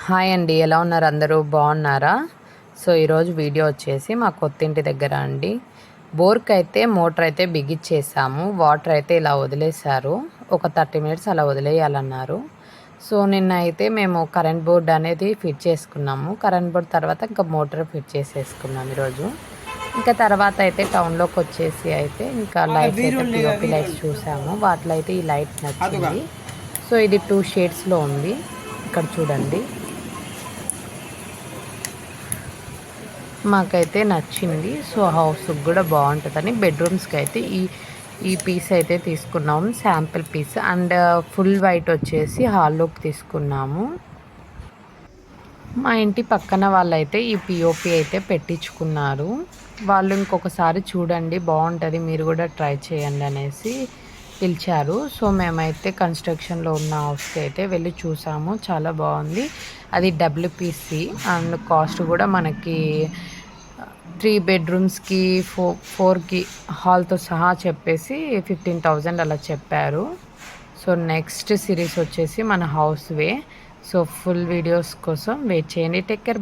Hi అండి, ఎలా ఉన్నారు? అందరూ బాగున్నారా? సో ఈరోజు వీడియో వచ్చేసి మా కొత్తింటి దగ్గర అండి. బోర్కి అయితే మోటార్ అయితే బిగిచ్చేసాము. వాటర్ అయితే ఇలా వదిలేశారు. ఒక 30 మినిట్స్ అలా వదిలేయాలన్నారు. సో నిన్న అయితే మేము కరెంట్ బోర్డ్ అనేది ఫిట్ చేసుకున్నాము. కరెంట్ బోర్డ్ తర్వాత ఇంకా మోటార్ ఫిట్ చేసేసుకున్నాము ఈరోజు. ఇంకా తర్వాత అయితే టౌన్లోకి వచ్చేసి అయితే ఇంకా లైట్స్ అయితే పిఓపి లైట్స్ చూసాము. వాటిలో అయితే ఈ లైట్ నచ్చింది. సో ఇది 2 షేడ్స్లో ఉంది. ఇక్కడ చూడండి, మాకైతే నచ్చింది. సో హౌస్కి కూడా బాగుంటుందని బెడ్రూమ్స్కి అయితే ఈ పీస్ అయితే తీసుకున్నాము, sample piece. And full white వచ్చేసి హాల్లోకి తీసుకున్నాము. మా ఇంటి పక్కన వాళ్ళైతే ఈ పిఓపి అయితే పెట్టించుకున్నారు. వాళ్ళు ఇంకొకసారి చూడండి బాగుంటుంది, మీరు కూడా ట్రై చేయండి అనేసి పిలిచారు. సో మేమైతే కన్స్ట్రక్షన్లో ఉన్న హౌస్కి అయితే వెళ్ళి చూసాము. చాలా బాగుంది. అది డబ్ల్యూపీసీ అండ్ కాస్ట్ కూడా మనకి 3 బెడ్రూమ్స్కి 4కి హాల్తో సహా చెప్పేసి 15,000 అలా చెప్పారు. సో నెక్స్ట్ సిరీస్ వచ్చేసి మన హౌస్ వే. సో ఫుల్ వీడియోస్ కోసం వెయిట్ చేయండి. Take care.